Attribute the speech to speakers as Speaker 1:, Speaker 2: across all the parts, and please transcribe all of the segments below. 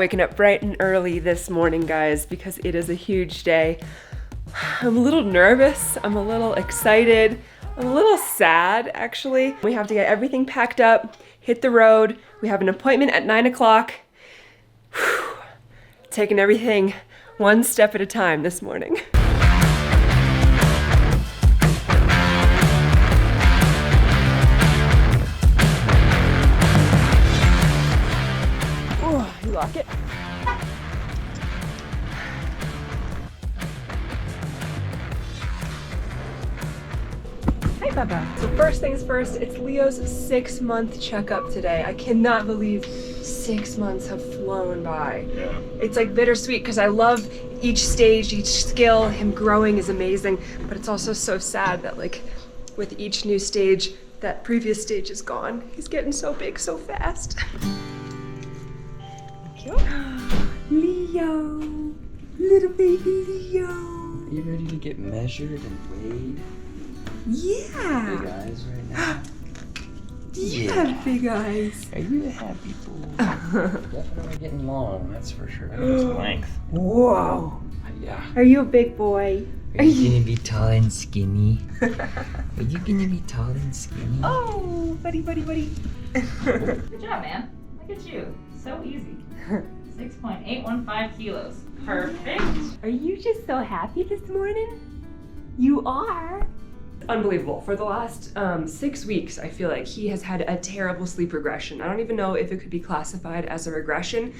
Speaker 1: waking up bright and early this morning, guys, because it is a huge day. I'm a little nervous, I'm a little excited, I'm a little sad, actually. We have to get everything packed up, hit the road. We have an appointment at 9 o'clock. Taking everything one step at a time this morning. Oh, you lock it. Hey, Bubba. So first things first, it's Leo's 6-month checkup today. I cannot believe 6 months have flown by.
Speaker 2: Yeah.
Speaker 1: It's like bittersweet because I love each stage, each skill. Him growing is amazing, but it's also so sad that like with each new stage, that previous stage is gone. He's getting so big so fast. Thank you. Leo, little baby Leo.
Speaker 2: Are you ready to get measured and weighed?
Speaker 1: Yeah.
Speaker 2: Big eyes right now.
Speaker 1: Yeah, big eyes.
Speaker 2: Are you a happy boy? Definitely getting long, that's for sure. His length.
Speaker 1: Whoa.
Speaker 2: Yeah.
Speaker 1: Are you a big boy?
Speaker 2: Are you gonna be tall and skinny? Are you gonna be tall and skinny?
Speaker 1: Oh, buddy.
Speaker 3: Good job, man. Look at you. So easy. 6.815 kilos. Perfect.
Speaker 1: Are you just so happy this morning? You are. Unbelievable. For the last 6 weeks, I feel like he has had a terrible sleep regression. I don't even know if it could be classified as a regression,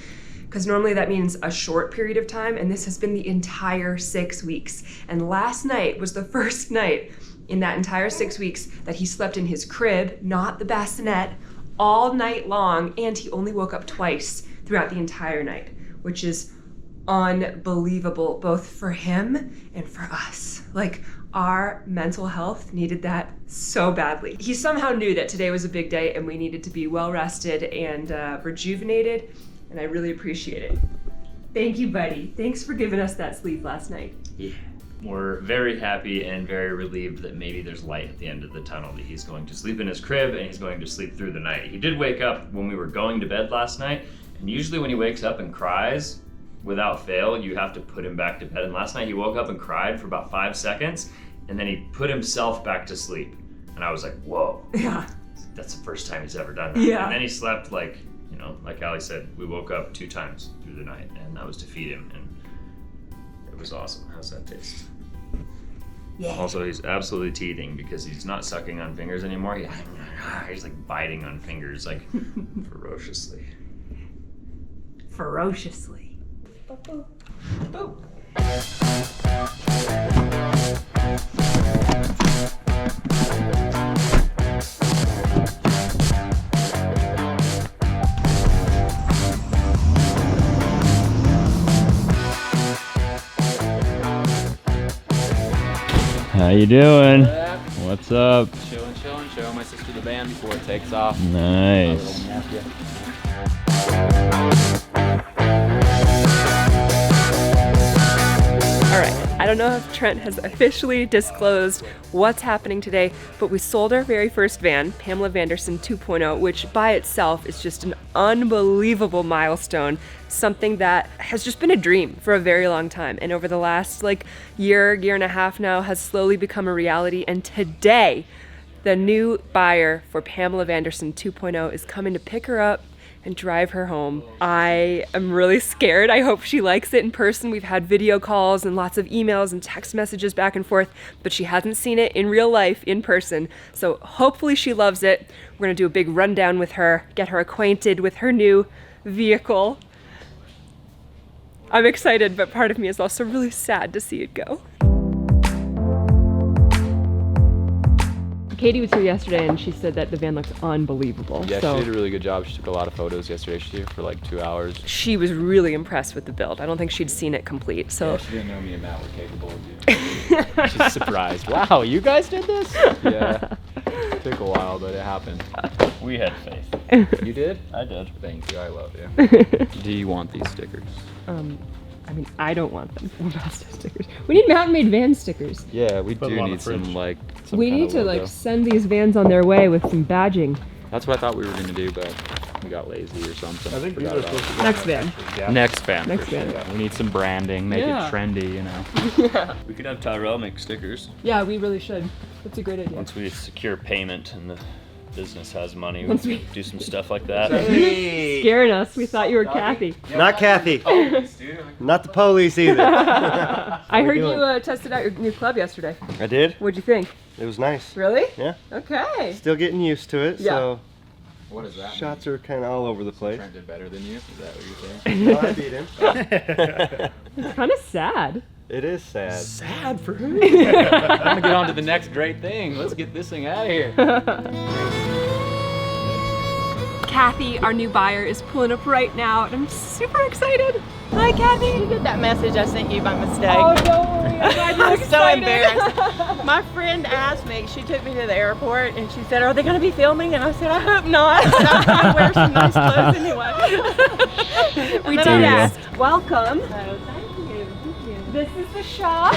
Speaker 1: because normally that means a short period of time, and this has been the entire 6 weeks. And last night was the first night in that entire 6 weeks that he slept in his crib, not the bassinet, all night long, and he only woke up twice throughout the entire night, which is unbelievable, both for him and for us. Like, our mental health needed that so badly. He somehow knew that today was a big day and we needed to be well rested and rejuvenated, and I really appreciate it. Thank you, buddy. Thanks for giving us that sleep last night.
Speaker 2: Yeah.
Speaker 4: We're very happy and very relieved that maybe there's light at the end of the tunnel, that he's going to sleep in his crib and he's going to sleep through the night. He did wake up when we were going to bed last night, and usually when he wakes up and cries, without fail, you have to put him back to bed. And last night he woke up and cried for about 5 seconds, and then he put himself back to sleep. And I was like, whoa.
Speaker 1: Yeah.
Speaker 4: That's the first time he's ever done that.
Speaker 1: Yeah.
Speaker 4: And then he slept like, you know, like Allie said, we woke up 2 times through the night, and that was to feed him, and it was awesome. How's that taste?
Speaker 1: Yeah.
Speaker 4: Also, he's absolutely teething because he's not sucking on fingers anymore. He's like biting on fingers, like ferociously.
Speaker 1: Ferociously.
Speaker 4: Boop.
Speaker 5: How you doing? What's up?
Speaker 6: Chilling. Show my sister the van before it takes off.
Speaker 5: Nice.
Speaker 1: All right, I don't know if Trent has officially disclosed what's happening today, but we sold our very first van, Pamela Vanderson 2.0, which by itself is just an unbelievable milestone, something that has just been a dream for a very long time. And over the last year and a half now has slowly become a reality. And today, the new buyer for Pamela Vanderson 2.0 is coming to pick her up and drive her home. I am really scared. I hope she likes it in person. We've had video calls and lots of emails and text messages back and forth, but she hasn't seen it in real life, in person. So hopefully she loves it. We're gonna do a big rundown with her, get her acquainted with her new vehicle. I'm excited, but part of me is also really sad to see it go. Katie was here yesterday and she said that the van looked unbelievable.
Speaker 6: Yeah,
Speaker 1: so
Speaker 6: she did a really good job. She took a lot of photos yesterday. She did for like 2 hours.
Speaker 1: she was really impressed with the build. I don't think she'd seen it complete. So
Speaker 6: Yeah, she didn't know me and Matt were capable of doing it. She's surprised. Wow, you guys did this? Yeah. It took a while, but it happened.
Speaker 4: We had faith.
Speaker 6: You did?
Speaker 4: I did.
Speaker 6: Thank you. I love you. Do you want these stickers?
Speaker 1: I mean, I don't want them. Mazda stickers. We need Mountain Made van stickers.
Speaker 6: Yeah, we
Speaker 4: Put
Speaker 6: do
Speaker 4: them on
Speaker 6: need
Speaker 4: the fridge.
Speaker 6: some like. Some
Speaker 1: We
Speaker 6: kind
Speaker 1: need
Speaker 6: of
Speaker 1: to
Speaker 6: logo.
Speaker 1: send these vans on their way with some badging.
Speaker 6: That's what I thought we were gonna do, but We got lazy or something.
Speaker 7: I think these
Speaker 6: Forgot
Speaker 7: are
Speaker 6: about
Speaker 7: supposed to be
Speaker 1: Next van.
Speaker 6: Next van.
Speaker 1: Next
Speaker 6: for sure.
Speaker 1: van.
Speaker 6: We need some branding, make
Speaker 1: Yeah.
Speaker 6: it trendy, you know.
Speaker 1: Yeah.
Speaker 4: We could have Tyrell make stickers.
Speaker 1: Yeah, we really should. That's a great idea.
Speaker 4: Once we secure payment and the business has money, we
Speaker 1: Once
Speaker 4: can
Speaker 1: we-
Speaker 4: do some stuff like that.
Speaker 1: Scaring us. We thought you were Kathy.
Speaker 7: Not Kathy. Not the police either.
Speaker 1: I heard you
Speaker 7: doing?
Speaker 1: tested out your new club yesterday.
Speaker 7: I did.
Speaker 1: What'd you think?
Speaker 7: It was nice.
Speaker 1: Really?
Speaker 7: Yeah.
Speaker 1: Okay.
Speaker 7: Still getting used to it.
Speaker 1: Yeah.
Speaker 7: So
Speaker 6: What is that?
Speaker 7: shots are kind of all over the place.
Speaker 6: Trent did better than you? Is that what you're saying?
Speaker 7: No, I beat him.
Speaker 1: It's kind of sad.
Speaker 7: It is sad.
Speaker 6: Sad for who? I'm gonna get on to the next great thing. Let's get this thing out of here.
Speaker 1: Kathy, our new buyer, is pulling up right now, and I'm super excited. Hi, Kathy.
Speaker 8: You get that message I sent you by mistake.
Speaker 1: Oh, don't worry. I'm glad you're
Speaker 8: I'm
Speaker 1: excited.
Speaker 8: so embarrassed. My friend asked me, she took me to the airport and she said, are they going to be filming? And I said, I hope not. But I'm trying to wear some nice clothes anyway.
Speaker 1: We
Speaker 8: Then
Speaker 1: did
Speaker 8: I
Speaker 1: ask. Welcome.
Speaker 8: Oh, thank you. Thank you.
Speaker 1: This is the shop.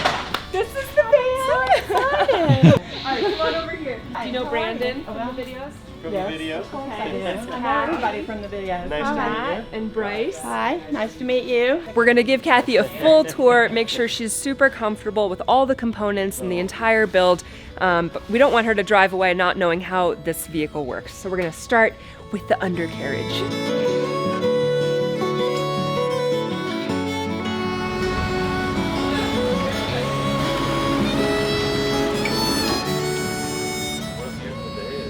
Speaker 1: This is the van.
Speaker 8: All
Speaker 1: All right, come on over here. Do you know Brandon from the videos?
Speaker 7: From the video.
Speaker 8: I know everybody from the video.
Speaker 7: Nice to meet
Speaker 1: Matt and Bryce.
Speaker 8: Hi, nice to meet you.
Speaker 1: We're gonna give Kathy a full tour, make sure she's super comfortable with all the components and the entire build, but we don't want her to drive away not knowing how this vehicle works. So we're gonna start with the undercarriage.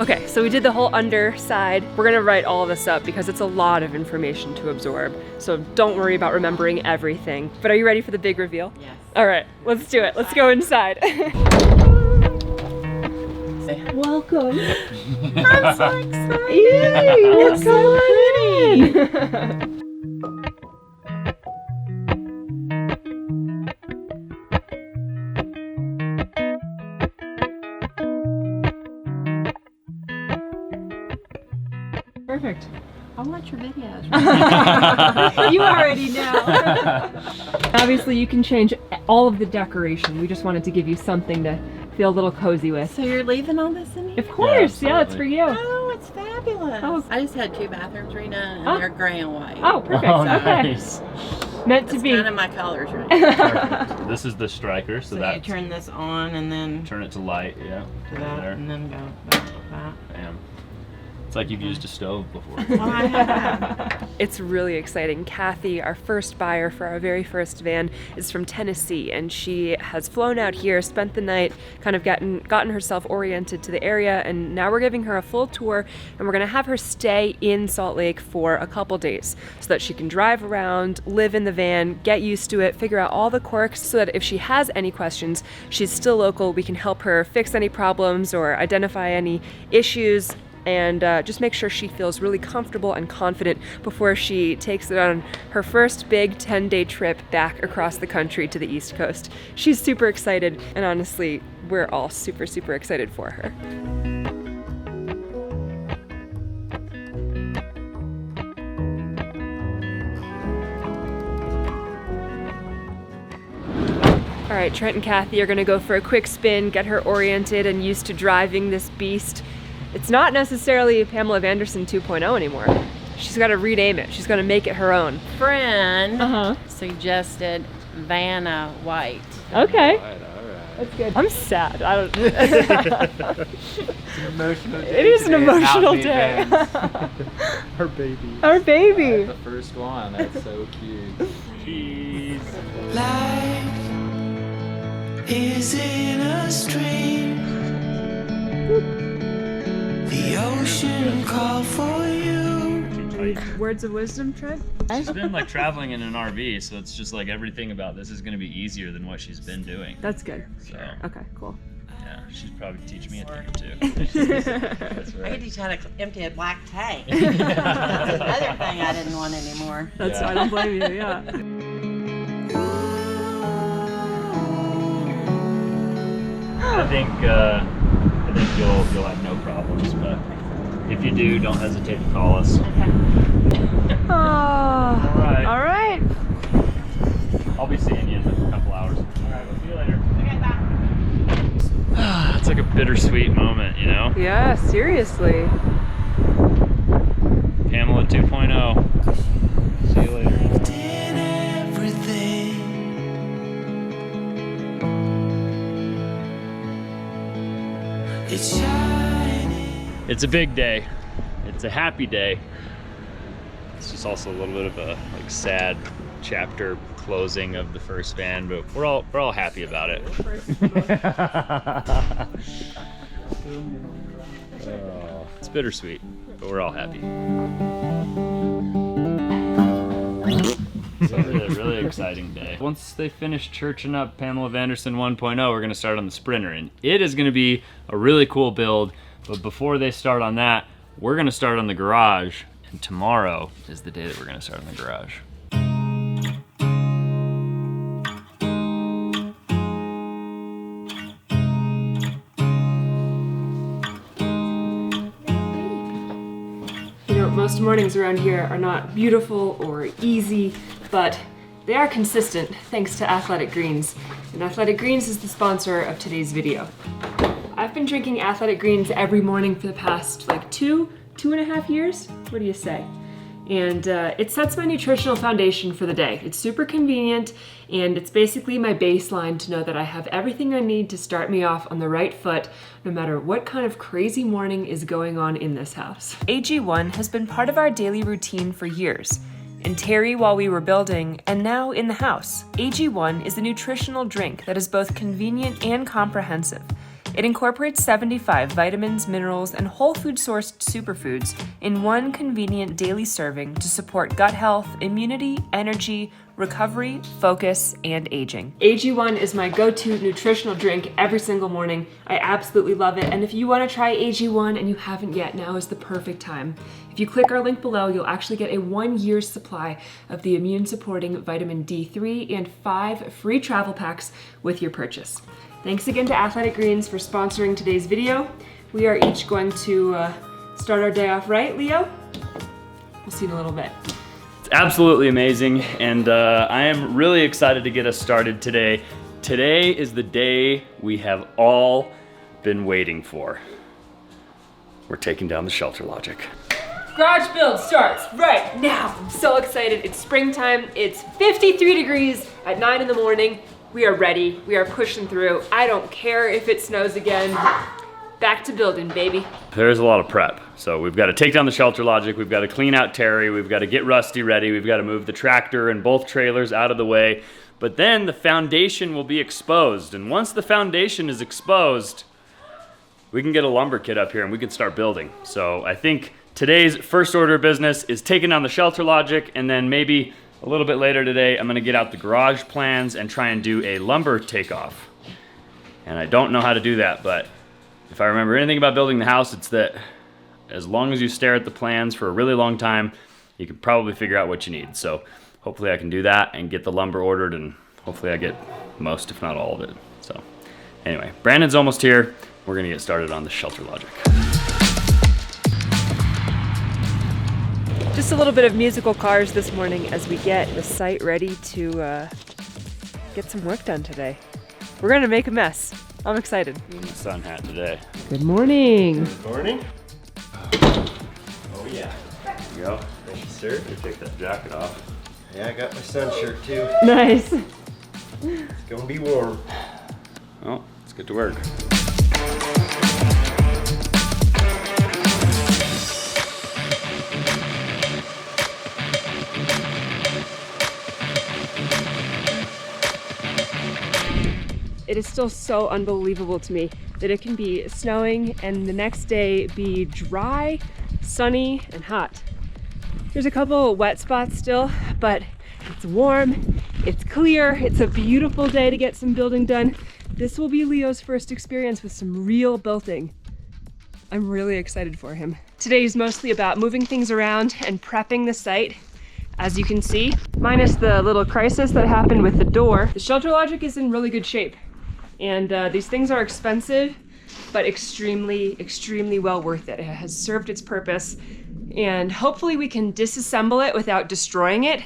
Speaker 1: Okay, so we did the whole underside. We're gonna write all this up because it's a lot of information to absorb. So don't worry about remembering everything. But are you ready for the big reveal?
Speaker 8: Yes.
Speaker 1: All right, let's do it. Let's go inside. Welcome.
Speaker 8: I'm so excited.
Speaker 1: Yay, it's so pretty. Perfect.
Speaker 8: I watch your videos.
Speaker 1: You already know. Obviously, you can change all of the decoration. We just wanted to give you something to feel a little cozy with.
Speaker 8: So you're leaving all this in here?
Speaker 1: Of course, yeah, it's for you.
Speaker 8: Oh, it's fabulous.
Speaker 1: Oh.
Speaker 8: I just had 2 bathrooms redone and
Speaker 1: Oh.
Speaker 8: they're gray and white.
Speaker 1: Oh, perfect.
Speaker 4: Oh,
Speaker 1: Okay.
Speaker 4: nice.
Speaker 1: Meant to
Speaker 8: It's
Speaker 1: be.
Speaker 8: kind of my colors right now.
Speaker 4: This is the striker, so
Speaker 8: So you
Speaker 4: that
Speaker 8: turn this on and then
Speaker 4: turn it to light, yeah.
Speaker 8: to that
Speaker 4: There.
Speaker 8: and then go back to that.
Speaker 4: Bam. It's like you've used a stove before.
Speaker 8: Well, I have.
Speaker 1: It's really exciting. Kathy, our first buyer for our very first van, is from Tennessee, and she has flown out here, spent the night, kind of gotten herself oriented to the area, and now we're giving her a full tour, and we're gonna have her stay in Salt Lake for a couple days so that she can drive around, live in the van, get used to it, figure out all the quirks so that if she has any questions, she's still local, we can help her fix any problems or identify any issues, and just make sure she feels really comfortable and confident before she takes it on her first big 10-day trip back across the country to the East Coast. She's super excited, and honestly, we're all super, super excited for her. All right, Trent and Kathy are gonna go for a quick spin, get her oriented and used to driving this beast. It's not necessarily Pamela Vanderson 2.0 anymore. She's got to rename it. She's going to make it her own.
Speaker 8: Friend suggested Vanna White.
Speaker 1: Okay.
Speaker 6: All right.
Speaker 1: That's good. I'm sad. I don't.
Speaker 6: It's an emotional day.
Speaker 1: It is an
Speaker 6: today.
Speaker 1: emotional
Speaker 6: Happy
Speaker 1: day.
Speaker 6: fans.
Speaker 7: Her baby.
Speaker 1: Our baby.
Speaker 6: The first one. That's so cute.
Speaker 4: Jeez.
Speaker 9: Life is in a stream. The ocean called for you.
Speaker 1: Words of wisdom, Trent?
Speaker 4: She's been like traveling in an RV, so it's just like everything about this is going to be easier than what she's been doing.
Speaker 1: That's good.
Speaker 4: So
Speaker 1: Okay, cool.
Speaker 4: yeah, she'd probably teach me a thing or two. That's
Speaker 8: I
Speaker 4: right.
Speaker 8: could teach how to empty a black tank. That's another thing I didn't want anymore.
Speaker 1: That's
Speaker 4: Yeah.
Speaker 1: I don't blame you. Yeah.
Speaker 4: I think you'll have no problems, but if you do, don't hesitate to call us.
Speaker 1: Oh. All
Speaker 4: right.
Speaker 1: All right.
Speaker 4: I'll be seeing you in a couple hours. All right, we'll see you later. It's like a bittersweet moment, you know?
Speaker 1: Yeah. Seriously.
Speaker 5: Pamela 2.0. See you later.
Speaker 9: in everything. It's shining.
Speaker 5: It's a big day. It's a happy day. It's just also a little bit of a like sad chapter closing of the first van, but we're all happy about it. It's bittersweet, but we're all happy. So it's a really exciting day. Once they finish churching up Pamela Vanderson 1.0, we're gonna start on the Sprinter, and it is gonna be a really cool build. But before they start on that, we're gonna start on the garage, and tomorrow is the day that we're gonna start on the garage.
Speaker 1: You know, most mornings around here are not beautiful or easy, but they are consistent thanks to Athletic Greens. And Athletic Greens is the sponsor of today's video. I've been drinking Athletic Greens every morning for the past like two and a half years. What do you say? And it sets my nutritional foundation for the day. It's super convenient, and it's basically my baseline to know that I have everything I need to start me off on the right foot, no matter what kind of crazy morning is going on in this house. AG1 has been part of our daily routine for years. In Terry while we were building, and now in the house. AG1 is a nutritional drink that is both convenient and comprehensive. It incorporates 75 vitamins, minerals, and whole food sourced superfoods in one convenient daily serving to support gut health, immunity, energy, recovery, focus, and aging. AG1 is my go-to nutritional drink every single morning. I absolutely love it, and if you want to try AG1 and you haven't yet, now is the perfect time. If you click our link below, you'll actually get a 1 year's supply of the immune-supporting vitamin D3 and 5 free travel packs with your purchase. Thanks again to Athletic Greens for sponsoring today's video. We are each going to start our day off right, Leo? We'll see in a little bit.
Speaker 5: It's absolutely amazing, and I am really excited to get us started today. Today is the day we have all been waiting for. We're taking down the shelter logic.
Speaker 1: Garage build starts right now. I'm so excited. It's springtime. It's 53 degrees at 9 in the morning. We are ready. We are pushing through. I don't care if it snows again. Back to building, baby.
Speaker 5: There's a lot of prep. So we've got to take down the shelter logic. We've got to clean out Terry. We've got to get Rusty ready. We've got to move the tractor and both trailers out of the way. But then the foundation will be exposed. And once the foundation is exposed, we can get a lumber kit up here and we can start building. So I think today's first order of business is taking down the shelter logic, and then maybe a little bit later today, I'm gonna get out the garage plans and try and do a lumber takeoff. And I don't know how to do that, but if I remember anything about building the house, it's that as long as you stare at the plans for a really long time, you can probably figure out what you need. So hopefully I can do that and get the lumber ordered, and hopefully I get most, if not all of it. So anyway, Brandon's almost here. We're gonna get started on the shelter logic.
Speaker 1: Just a little bit of musical cars this morning as we get the site ready to get some work done today. We're gonna make a mess. I'm excited.
Speaker 5: In the sun hat today.
Speaker 1: Good morning.
Speaker 7: Good morning.
Speaker 5: Oh yeah. There you go.
Speaker 7: Thank you, sir.
Speaker 5: You take that jacket off.
Speaker 7: Yeah, I got my sun shirt too.
Speaker 1: Nice.
Speaker 7: It's gonna be warm.
Speaker 5: Well, let's get to work.
Speaker 1: It is still so unbelievable to me that it can be snowing and the next day be dry, sunny, and hot. There's a couple wet spots still, but it's warm, it's clear, it's a beautiful day to get some building done. This will be Leo's first experience with some real building. I'm really excited for him. Today is mostly about moving things around and prepping the site. As you can see, minus the little crisis that happened with the door, the shelter logic is in really good shape. And these things are expensive, but extremely, extremely well worth it. It has served its purpose, and hopefully we can disassemble it without destroying it,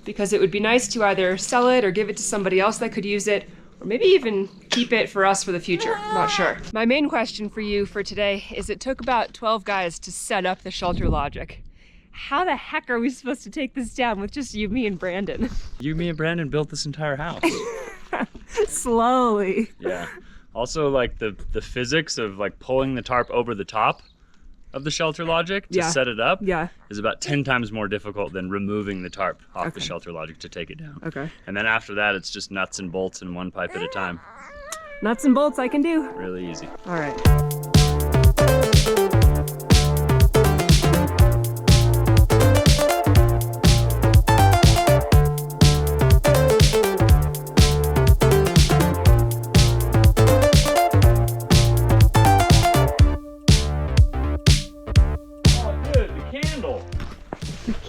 Speaker 1: because it would be nice to either sell it or give it to somebody else that could use it, or maybe even keep it for us for the future. I'm not sure. My main question for you for today is it took about 12 guys to set up the shelter logic. how the heck are we supposed to take this down with just you, me, and Brandon?
Speaker 5: You, me, and Brandon built this entire house.
Speaker 1: Slowly.
Speaker 5: Yeah. Also, like the physics of like pulling the tarp over the top of the shelter logic to set it up is about 10 times more difficult than removing the tarp off the shelter logic to take it down.
Speaker 1: Okay.
Speaker 5: And then after that, it's just nuts and bolts and one pipe at a time.
Speaker 1: Nuts and bolts I can do.
Speaker 5: Really easy.
Speaker 1: All right.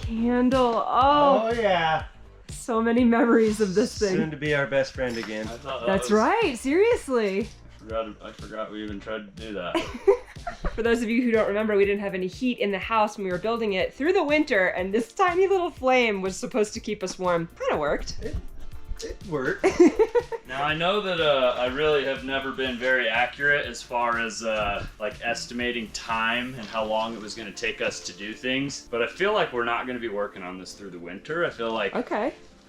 Speaker 1: Candle.
Speaker 7: Oh yeah.
Speaker 1: So many memories of this thing.
Speaker 7: Soon to be our best friend again.
Speaker 1: That's right. Seriously.
Speaker 5: I forgot we even tried to do that.
Speaker 1: For those of you who don't remember, we didn't have any heat in the house when we were building it through the winter, and this tiny little flame was supposed to keep us warm. Kind of worked.
Speaker 7: It worked.
Speaker 5: Now I know that I really have never been very accurate as far as like estimating time and how long it was going to take us to do things, but I feel like we're not going to be working on this through the winter. I feel like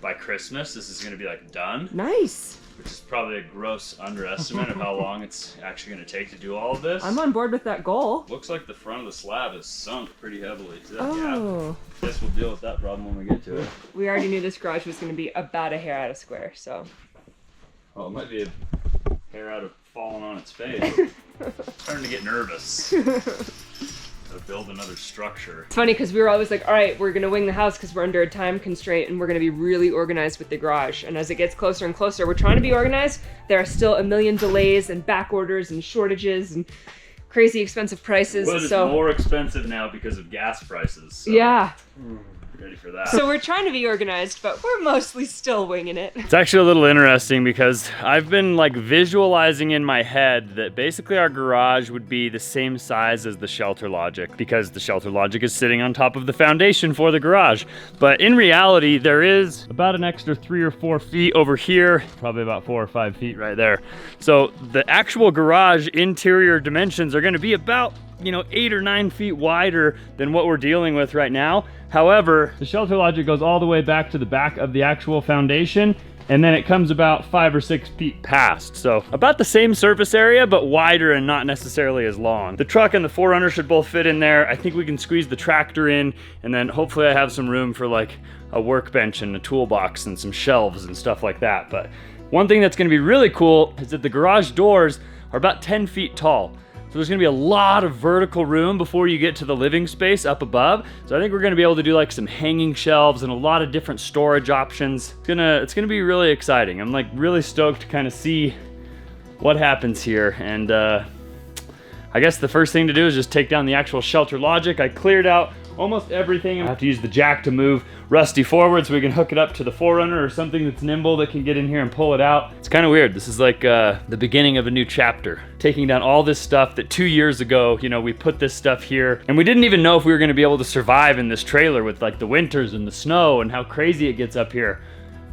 Speaker 5: by Christmas this is going to be like done.
Speaker 1: Nice.
Speaker 5: Which is probably a gross underestimate of how long it's actually going to take to do all of this.
Speaker 1: I'm on board with that goal.
Speaker 5: Looks like the front of the slab is sunk pretty heavily too.
Speaker 1: Oh.
Speaker 5: Yeah. Guess we'll deal with that problem when we get to it.
Speaker 1: We already knew this garage was going to be about a hair out of square, so.
Speaker 5: Well, it might be a hair out of falling on its face. Starting to get nervous. To build another structure.
Speaker 1: It's funny because we were always like, all right, we're going to wing the house because we're under a time constraint and we're going to be really organized with the garage. And as it gets closer and closer, we're trying to be organized. There are still a million delays and back orders and shortages and crazy expensive prices.
Speaker 5: But it's more expensive now because of gas prices. So.
Speaker 1: Yeah.
Speaker 5: Ready for that.
Speaker 1: So we're trying to be organized, but we're mostly still winging it.
Speaker 5: It's actually a little interesting because I've been like visualizing in my head that basically our garage would be the same size as the shelter logic because the shelter logic is sitting on top of the foundation for the garage. But in reality, there is about an extra 3 or 4 feet over here, probably about 4 or 5 feet right there. So the actual garage interior dimensions are going to be about 8 or 9 feet wider than what we're dealing with right now. However, the shelter logic goes all the way back to the back of the actual foundation, and then it comes about 5 or 6 feet past. So about the same surface area, but wider and not necessarily as long. The truck and the 4Runner should both fit in there. I think we can squeeze the tractor in, and then hopefully I have some room for like a workbench and a toolbox and some shelves and stuff like that. But one thing that's gonna be really cool is that the garage doors are about 10 feet tall. So there's gonna be a lot of vertical room before you get to the living space up above. So I think we're gonna be able to do like some hanging shelves and a lot of different storage options. It's gonna be really exciting. I'm like really stoked to kind of see what happens here. And I guess the first thing to do is just take down the actual shelter logic. I cleared out almost everything. I have to use the jack to move Rusty forward so we can hook it up to the 4Runner or something that's nimble that can get in here and pull it out. It's kind of weird. This is like the beginning of a new chapter. Taking down all this stuff that 2 years ago, we put this stuff here and we didn't even know if we were gonna be able to survive in this trailer with like the winters and the snow and how crazy it gets up here.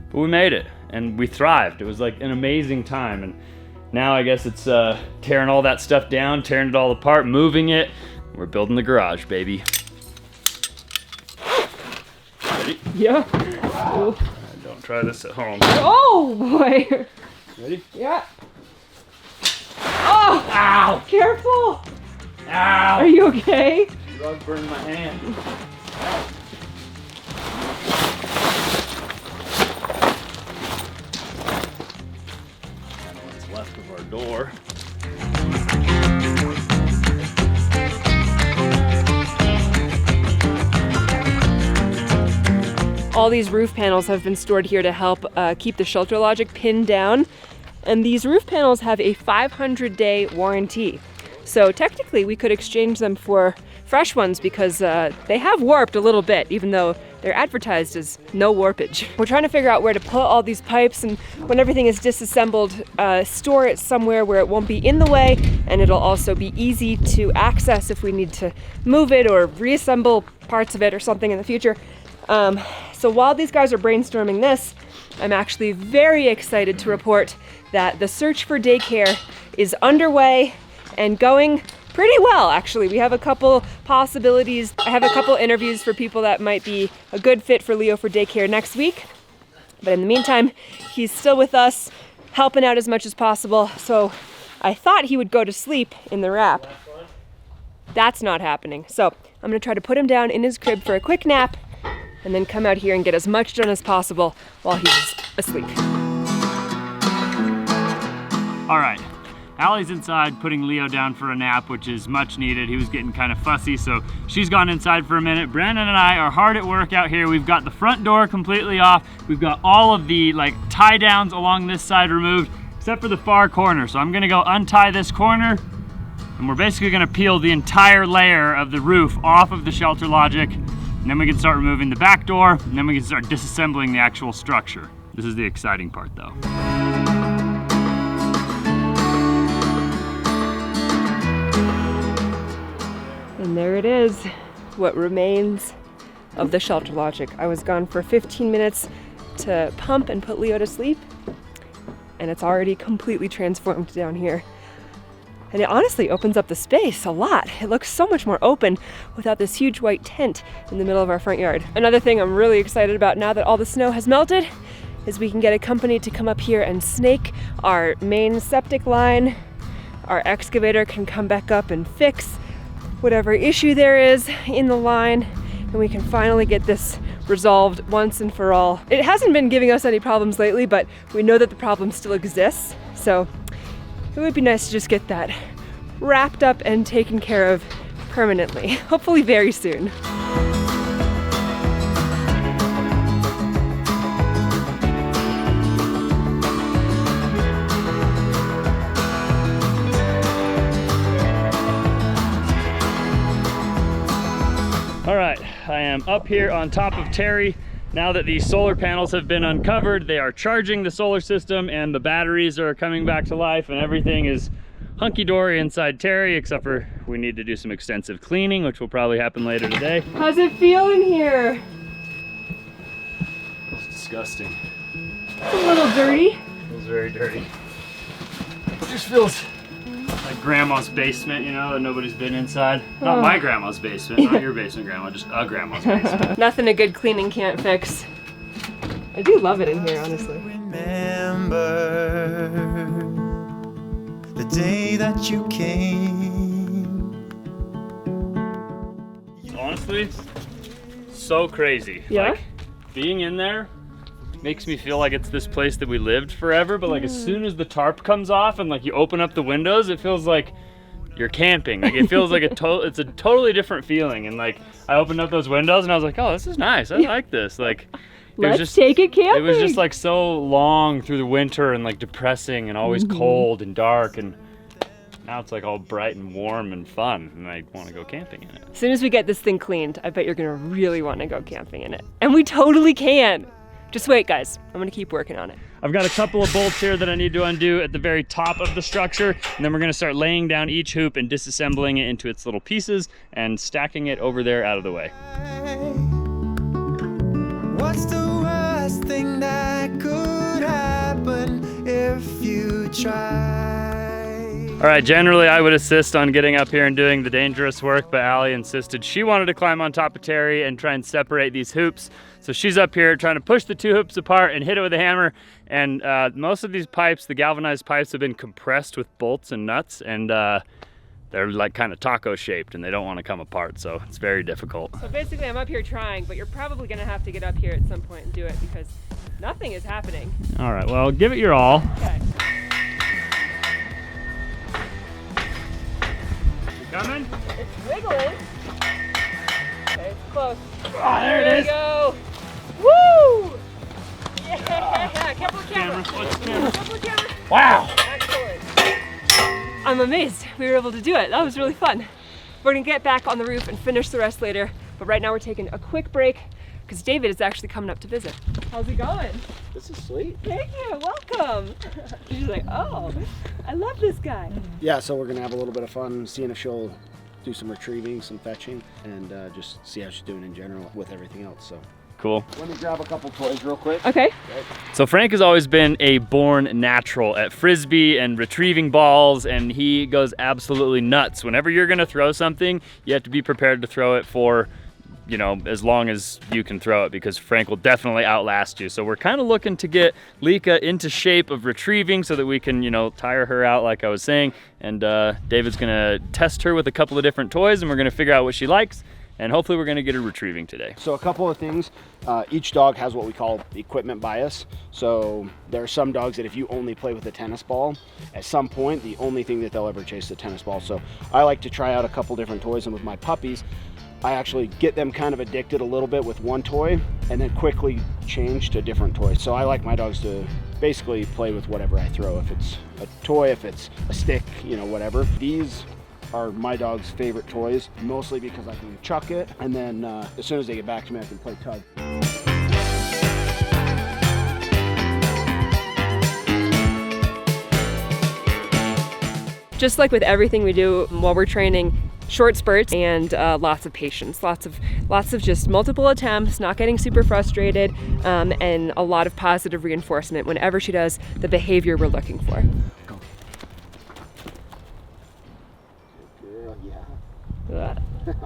Speaker 5: But we made it and we thrived. It was like an amazing time. And now I guess it's tearing all that stuff down, tearing it all apart, moving it. We're building the garage, baby. Ready?
Speaker 1: Yeah.
Speaker 5: Don't try this at home.
Speaker 1: Oh boy.
Speaker 5: Ready?
Speaker 1: Yeah. Oh!
Speaker 5: Ow!
Speaker 1: Careful!
Speaker 5: Ow!
Speaker 1: Are you okay?
Speaker 5: Rug burned my hand. Kind of what's left of our door.
Speaker 1: All these roof panels have been stored here to help keep the shelter logic pinned down. And these roof panels have a 500-day warranty. So technically we could exchange them for fresh ones because they have warped a little bit, even though they're advertised as no warpage. We're trying to figure out where to put all these pipes, and when everything is disassembled, store it somewhere where it won't be in the way, and it'll also be easy to access if we need to move it or reassemble parts of it or something in the future. So while these guys are brainstorming this, I'm actually very excited to report that the search for daycare is underway and going pretty well, actually. We have a couple possibilities. I have a couple interviews for people that might be a good fit for Leo for daycare next week. But in the meantime, he's still with us, helping out as much as possible. So I thought he would go to sleep in the wrap. That's not happening. So I'm gonna try to put him down in his crib for a quick nap and then come out here and get as much done as possible while he's asleep.
Speaker 5: All right, Allie's inside putting Leo down for a nap, which is much needed. He was getting kind of fussy, so she's gone inside for a minute. Brandon and I are hard at work out here. We've got the front door completely off. We've got all of the tie downs along this side removed, except for the far corner. So I'm gonna go untie this corner, and we're basically gonna peel the entire layer of the roof off of the shelter logic, and then we can start removing the back door, and then we can start disassembling the actual structure. This is the exciting part though.
Speaker 1: And there it is, what remains of the shelter logic. I was gone for 15 minutes to pump and put Leo to sleep, and it's already completely transformed down here. And it honestly opens up the space a lot. It looks so much more open without this huge white tent in the middle of our front yard. Another thing I'm really excited about now that all the snow has melted is we can get a company to come up here and snake our main septic line. Our excavator can come back up and fix whatever issue there is in the line, and we can finally get this resolved once and for all. It hasn't been giving us any problems lately, but we know that the problem still exists, so it would be nice to just get that wrapped up and taken care of permanently, hopefully very soon.
Speaker 5: All right, I am up here on top of Terry. Now that the solar panels have been uncovered, they are charging the solar system and the batteries are coming back to life and everything is hunky-dory inside Terry, except for we need to do some extensive cleaning, which will probably happen later today.
Speaker 1: How's it feel in here?
Speaker 5: It's disgusting.
Speaker 1: It's a little dirty.
Speaker 5: It feels very dirty. It just feels like grandma's basement, you know, that nobody's been inside. Not my grandma's basement, not your basement, grandma, just a grandma's basement.
Speaker 1: Nothing a good cleaning can't fix. I do love it in here, honestly.
Speaker 9: Remember the day that you came.
Speaker 5: Honestly, so crazy.
Speaker 1: Yeah?
Speaker 5: Like, being in there makes me feel like it's this place that we lived forever, but like as soon as the tarp comes off and like you open up the windows, it feels like you're camping. Like it feels like it's a totally different feeling. And like I opened up those windows and I was like, oh, this is nice. I like this. Like
Speaker 1: Let's take it camping.
Speaker 5: It was just like so long through the winter and like depressing and always cold and dark, and now it's like all bright and warm and fun, and I want to go camping in it.
Speaker 1: As soon as we get this thing cleaned, I bet you're gonna really want to go camping in it. And we totally can. Just wait, guys. I'm gonna keep working on it.
Speaker 5: I've got a couple of bolts here that I need to undo at the very top of the structure, and then we're gonna start laying down each hoop and disassembling it into its little pieces and stacking it over there out of the way.
Speaker 9: What's the worst thing that could happen if you try?
Speaker 5: All right, generally I would assist on getting up here and doing the dangerous work, but Allie insisted she wanted to climb on top of Terry and try and separate these hoops. So she's up here trying to push the two hoops apart and hit it with a hammer. And most of these pipes, the galvanized pipes, have been compressed with bolts and nuts, and they're like kind of taco shaped and they don't want to come apart, so it's very difficult.
Speaker 1: So basically I'm up here trying, but you're probably gonna have to get up here at some point and do it because nothing is happening.
Speaker 5: All right, well, give it your all.
Speaker 1: Okay.
Speaker 5: You coming?
Speaker 1: It's wiggling. Okay, it's close.
Speaker 5: Oh, there it is.
Speaker 1: We go. Woo! Yeah! Careful with camera. Careful with camera.
Speaker 5: Wow!
Speaker 1: Excellent. I'm amazed we were able to do it. That was really fun. We're gonna get back on the roof and finish the rest later, but right now we're taking a quick break because David is actually coming up to visit. How's it going?
Speaker 6: This is sweet.
Speaker 1: Thank you, welcome. She's like, oh, I love this guy.
Speaker 10: Yeah, so we're gonna have a little bit of fun seeing if she'll do some retrieving, some fetching, and just see how she's doing in general with everything else. So
Speaker 5: Cool.
Speaker 10: Let me grab a couple toys real quick.
Speaker 8: Okay.
Speaker 5: So Frank has always been a born natural at Frisbee and retrieving balls, and he goes absolutely nuts. Whenever you're gonna throw something, you have to be prepared to throw it for, you know, as long as you can throw it, because Frank will definitely outlast you. So we're kind of looking to get Lika into shape of retrieving so that we can, you know, tire her out like I was saying. And David's gonna test her with a couple of different toys, and we're gonna figure out what she likes. And hopefully we're gonna get her retrieving today.
Speaker 10: So a couple of things. Each dog has what we call equipment bias. So there are some dogs that if you only play with a tennis ball, at some point, the only thing that they'll ever chase is a tennis ball. So I like to try out a couple different toys, and with my puppies, I actually get them kind of addicted a little bit with one toy and then quickly change to different toys. So I like my dogs to basically play with whatever I throw. If it's a toy, if it's a stick, you know, whatever. These are my dog's favorite toys, mostly because I can chuck it, and then as soon as they get back to me, I can play tug.
Speaker 1: Just like with everything we do while we're training, short spurts and lots of patience, lots of just multiple attempts, not getting super frustrated, and a lot of positive reinforcement whenever she does the behavior we're looking for.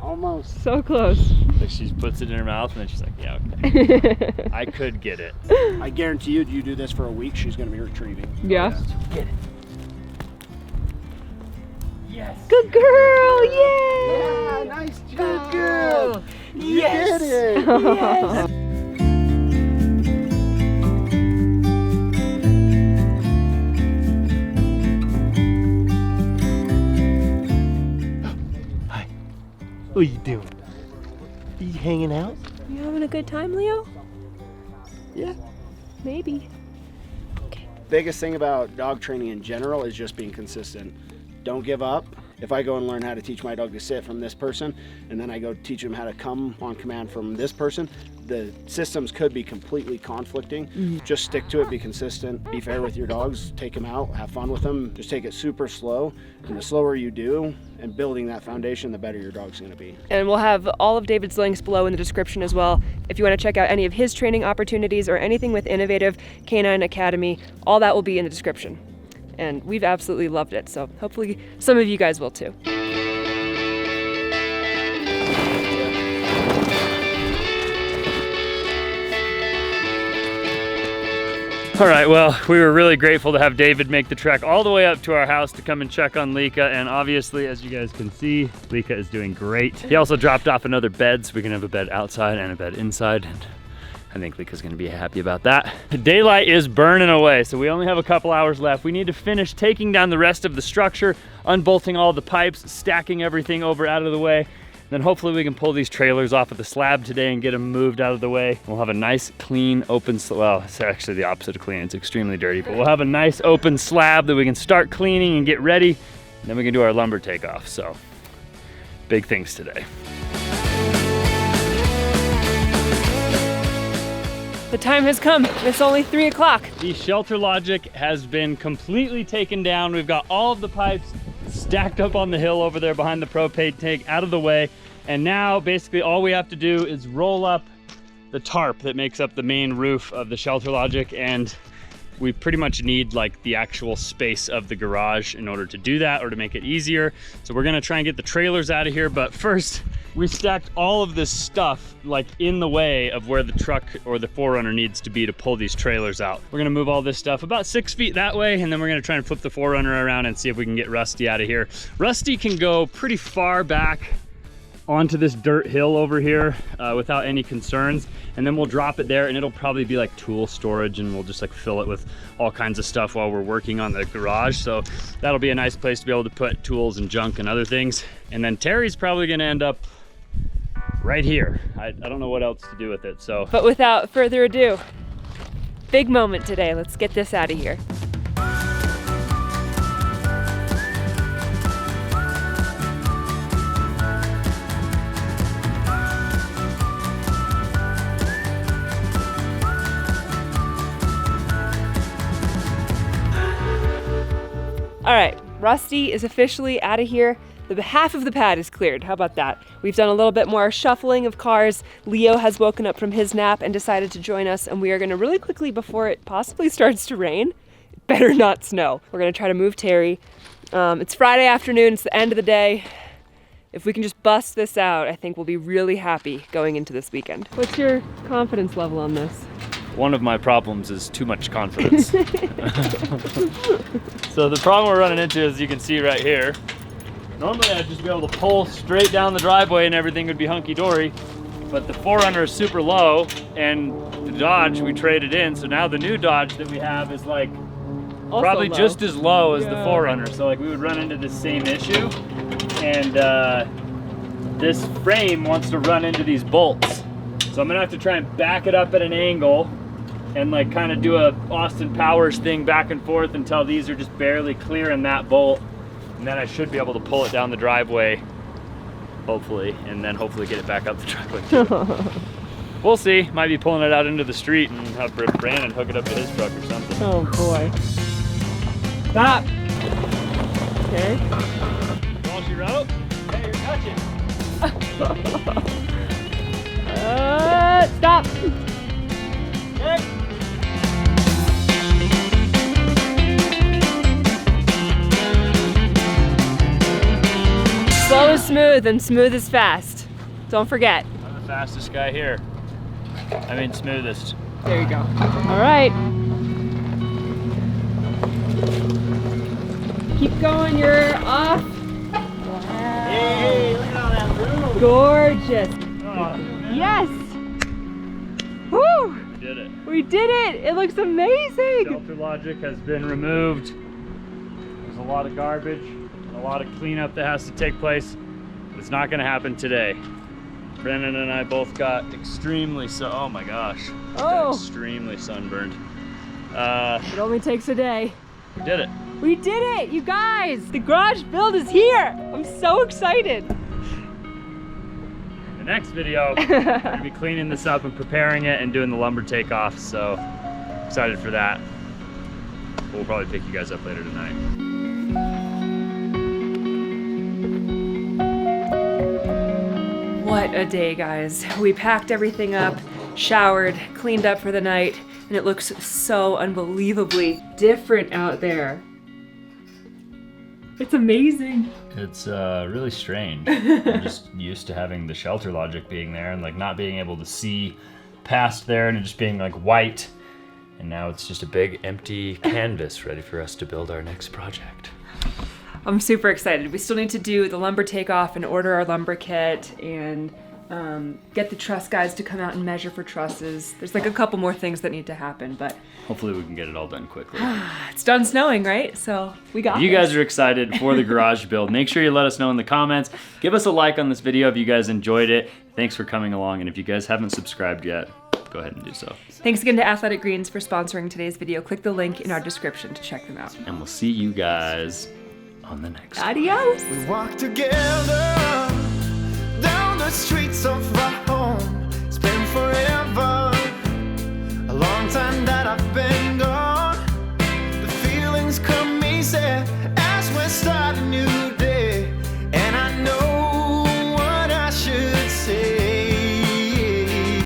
Speaker 10: Almost.
Speaker 1: So close.
Speaker 5: Like she puts it in her mouth and then she's like, yeah, okay. I could get it.
Speaker 10: I guarantee you do this for a week, she's gonna be retrieving.
Speaker 1: Yeah.
Speaker 10: Get it.
Speaker 5: Yes.
Speaker 1: Good girl, yay!
Speaker 10: Yeah, nice job.
Speaker 1: Good girl.
Speaker 10: You
Speaker 1: Yes.
Speaker 10: did it.
Speaker 1: Yes.
Speaker 7: What are you doing? Are you hanging out?
Speaker 1: You having a good time, Leo?
Speaker 10: Yeah.
Speaker 1: Maybe.
Speaker 10: Biggest thing about dog training in general is just being consistent. Don't give up. If I go and learn how to teach my dog to sit from this person, and then I go teach him how to come on command from this person, the systems could be completely conflicting. Just stick to it, be consistent, be fair with your dogs, take them out, have fun with them. Just take it super slow, and the slower you do, and building that foundation, the better your dog's gonna be.
Speaker 1: And we'll have all of David's links below in the description as well. If you want to check out any of his training opportunities or anything with Innovative Canine Academy, all that will be in the description. And we've absolutely loved it, so hopefully some of you guys will too.
Speaker 5: All right, well, we were really grateful to have David make the trek all the way up to our house to come and check on Lika, and obviously, as you guys can see, Lika is doing great. He also dropped off another bed, so we can have a bed outside and a bed inside, and I think Lika's gonna be happy about that. Daylight is burning away, so we only have a couple hours left. We need to finish taking down the rest of the structure, unbolting all the pipes, stacking everything over out of the way. Then hopefully we can pull these trailers off of the slab today and get them moved out of the way. We'll have a nice, clean, open, well, it's actually the opposite of clean. It's extremely dirty, but we'll have a nice open slab that we can start cleaning and get ready. And then we can do our lumber takeoff. So big things today.
Speaker 1: The time has come. It's only 3 o'clock.
Speaker 5: The shelter logic has been completely taken down. We've got all of the pipes stacked up on the hill over there behind the propane tank out of the way. And now basically all we have to do is roll up the tarp that makes up the main roof of the shelter logic, and we pretty much need like the actual space of the garage in order to do that, or to make it easier. So we're gonna try and get the trailers out of here, but first we stacked all of this stuff like in the way of where the truck or the 4Runner needs to be to pull these trailers out. We're gonna move all this stuff about 6 feet that way, and then we're gonna try and flip the 4Runner around and see if we can get Rusty out of here. Rusty can go pretty far back onto this dirt hill over here without any concerns, and then we'll drop it there, and it'll probably be like tool storage, and we'll just like fill it with all kinds of stuff while we're working on the garage. So that'll be a nice place to be able to put tools and junk and other things. And then Terry's probably gonna end up right here. I don't know what else to do with it, so.
Speaker 1: But without further ado, big moment today. Let's get this out of here. All right, Rusty is officially out of here. The half of the pad is cleared. How about that? We've done a little bit more shuffling of cars. Leo has woken up from his nap and decided to join us, and we are gonna really quickly, before it possibly starts to rain, it better not snow. We're gonna try to move Terry. It's Friday afternoon, it's the end of the day. If we can just bust this out, I think we'll be really happy going into this weekend. What's your confidence level on this?
Speaker 5: One of my problems is too much confidence. So the problem we're running into, as you can see right here, normally I'd just be able to pull straight down the driveway and everything would be hunky-dory, but the 4Runner is super low and the Dodge we traded in, so now the new Dodge that we have is like
Speaker 1: Also
Speaker 5: probably
Speaker 1: low.
Speaker 5: just as low as the
Speaker 1: Yeah.
Speaker 5: 4Runner, so like we would run into the same issue, and this frame wants to run into these bolts. So I'm gonna have to try and back it up at an angle and like kind of do a Austin Powers thing back and forth until these are just barely clearing that bolt. And then I should be able to pull it down the driveway, hopefully, and then hopefully get it back up the driveway too. We'll see. Might be pulling it out into the street and have Brandon hook it up to his truck or something.
Speaker 1: Oh boy. Stop. Okay.
Speaker 5: Walls your rope? Hey, you're touching.
Speaker 1: Stop.
Speaker 5: Okay.
Speaker 1: Slow is smooth and smooth is fast. Don't forget.
Speaker 5: I'm the fastest guy here. I mean, smoothest.
Speaker 1: There you go. All right. Keep going, you're off.
Speaker 5: Hey, look at all that room.
Speaker 1: Gorgeous.
Speaker 5: Oh,
Speaker 1: Yes. Woo!
Speaker 5: we did it.
Speaker 1: We did it. It looks amazing.
Speaker 5: Shelter logic has been removed. There's a lot of garbage, and a lot of cleanup that has to take place. It's not gonna happen today. Brennan and I both got extremely oh my gosh.
Speaker 1: Oh.
Speaker 5: Got extremely sunburned.
Speaker 1: It only takes a day.
Speaker 5: We did it.
Speaker 1: We did it, you guys. The garage build is here. I'm so excited.
Speaker 5: The next video, we're gonna be cleaning this up and preparing it and doing the lumber takeoff, so excited for that. We'll probably pick you guys up later tonight.
Speaker 1: What a day, guys. We packed everything up, showered, cleaned up for the night, and it looks so unbelievably different out there. It's amazing.
Speaker 4: It's really strange. I'm just used to having the shelter logic being there and like not being able to see past there and it just being like white. And now it's just a big empty canvas ready for us to build our next project.
Speaker 1: I'm super excited. We still need to do the lumber takeoff and order our lumber kit and get the truss guys to come out and measure for trusses. There's like a couple more things that need to happen, but
Speaker 5: Hopefully we can get it all done quickly.
Speaker 1: it's done snowing, right? So we got
Speaker 5: You
Speaker 1: this.
Speaker 5: guys are excited for the garage build. Make sure you let us know in the comments. Give us a like on this video if you guys enjoyed it. Thanks for coming along, and if you guys haven't subscribed yet, go ahead and do so.
Speaker 1: Thanks again to Athletic Greens for sponsoring today's video. Click the link in our description to check them out.
Speaker 5: And we'll see you guys on the next one.
Speaker 1: Adios!
Speaker 9: We walk together down the streets of our home. It's been forever, a long time that I've been gone. The feelings come easy.